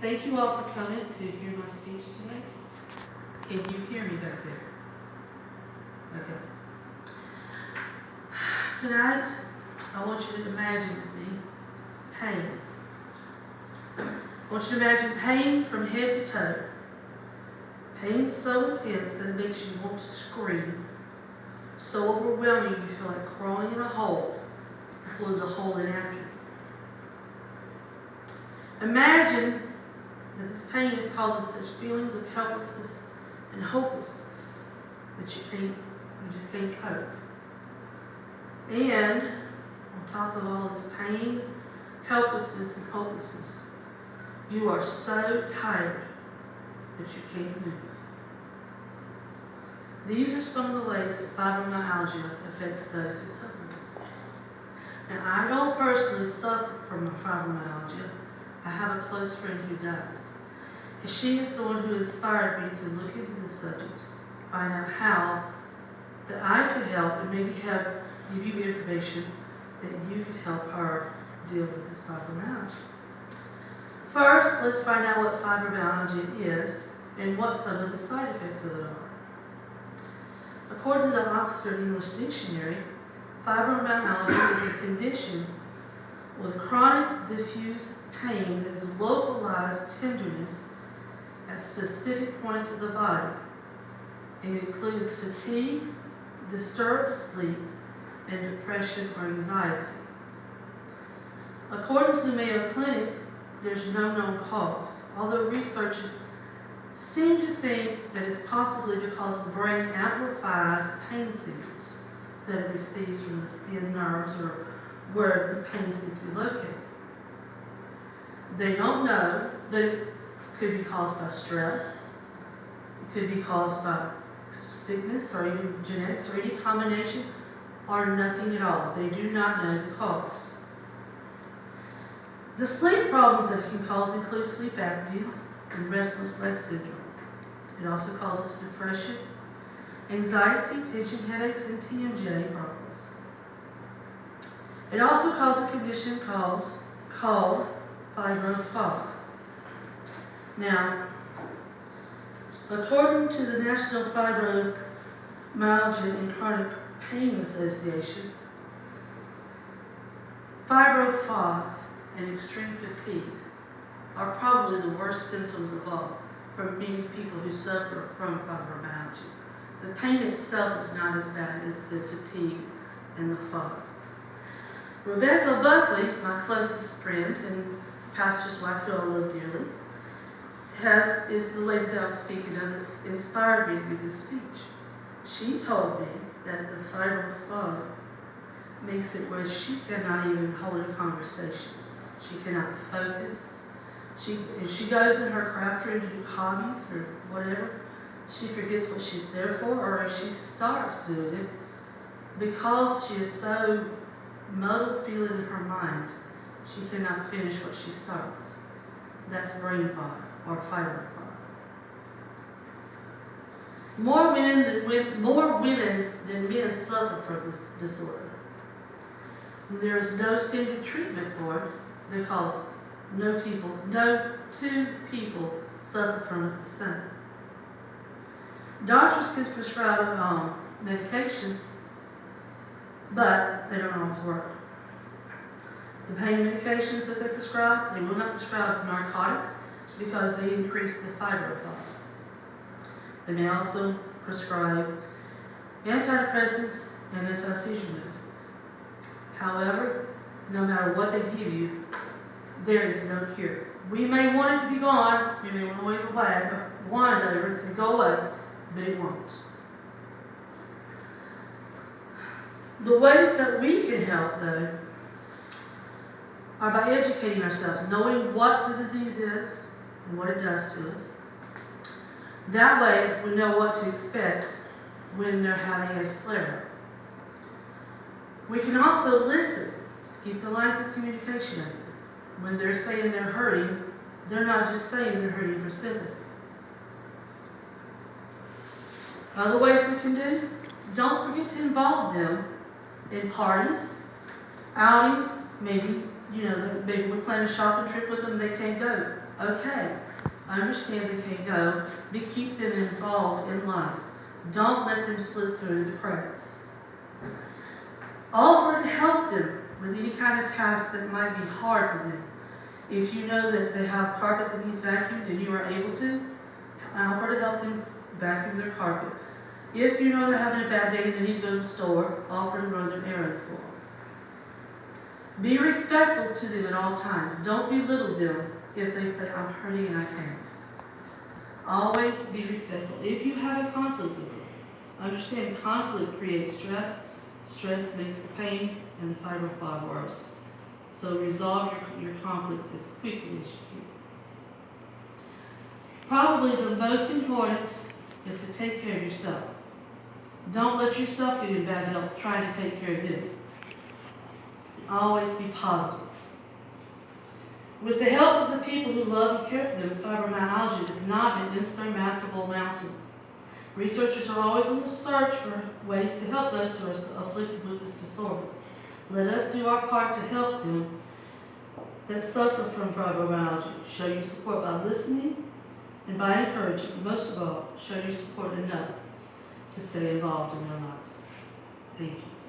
Thank you all for coming to hear my speech today. Can you hear me back there? Okay. Tonight, I want you to imagine with me pain. I want you to imagine pain from head to toe. Pain so intense that it makes you want to scream. So overwhelming you feel like crawling in a hole, pulling the hole in after you. Imagine that this pain is causing such feelings of helplessness and hopelessness that you just can't cope. And on top of all this pain, helplessness, and hopelessness, you are so tired that you can't move. These are some of the ways that fibromyalgia affects those who suffer from it. Now, I don't personally suffer from fibromyalgia. I have a close friend who does. And she is the one who inspired me to look into this subject, find out how that I could help and maybe give you information that you could help her deal with this fibromyalgia. First, let's find out what fibromyalgia is and what some of the side effects of it are. According to the Oxford English Dictionary, fibromyalgia is a condition with chronic diffuse pain that is localized tenderness at specific points of the body. It includes fatigue, disturbed sleep, and depression or anxiety. According to the Mayo Clinic, there's no known cause, although researchers seem to think that it's possibly because the brain amplifies pain signals that it receives from the skin nerves or where the pain seems to be located. They don't know, but it could be caused by stress, it could be caused by sickness or even genetics or any combination or nothing at all. They do not know the cause. The sleep problems that it can cause include sleep apnea and restless leg syndrome. It also causes depression, anxiety, tension headaches, and TMJ problems. It also causes a condition called fibro fog. Now, according to the National Fibromyalgia and Chronic Pain Association, fibro fog and extreme fatigue are probably the worst symptoms of all for many people who suffer from fibromyalgia. The pain itself is not as bad as the fatigue and the fog. Rebecca Buckley, my closest friend and pastor's wife who I love dearly, is the lady that I'm speaking of that's inspired me to give this speech. She told me that the fibro fog makes it where she cannot even hold a conversation. She cannot focus. If she goes in her craft room to do hobbies or whatever, she forgets what she's there for, or if she starts doing it, because she is so muddled feeling in her mind, she cannot finish what she starts. That's brain fog or fibro fog. More women than men suffer from this disorder. There is no standard treatment for it because no two people suffer from it the same. Doctors can prescribe medications, but they don't always work. The pain medications that they prescribe, they will not prescribe narcotics because they increase the fibro fog. They may also prescribe antidepressants and anti-seizure medicines. However, no matter what they give you, there is no cure. We may want it to be gone, we may want to wave a wand over it and say, go away, but it won't. The ways that we can help, though, are by educating ourselves, knowing what the disease is and what it does to us. That way, we know what to expect when they're having a flare-up. We can also listen, keep the lines of communication open. When they're saying they're hurting, they're not just saying they're hurting for sympathy. Other ways we can do, don't forget to involve them in parties, outings, maybe you know, that maybe we plan a shopping trip with them, they can't go. Okay, I understand they can't go, but keep them involved in life. Don't let them slip through the cracks. Offer to help them with any kind of task that might be hard for them. If you know that they have carpet that needs vacuumed and you are able to, offer to help them vacuum their carpet. If you know they're having a bad day and they need to go to the store, offer to run their errands for them. Be respectful to them at all times. Don't belittle them if they say, I'm hurting and I can't. Always be respectful. If you have a conflict with them, understand conflict creates stress. Stress makes the pain and the fibroblasts worse. So resolve your conflicts as quickly as you can. Probably the most important is to take care of yourself. Don't let yourself get in bad health trying to take care of them. Always be positive. With the help of the people who love and care for them, fibromyalgia is not an insurmountable mountain. Researchers are always on the search for ways to help those who are afflicted with this disorder. Let us do our part to help them that suffer from fibromyalgia. Show your support by listening and by encouraging. Most of all, show your support enough to stay involved in their lives. Thank you.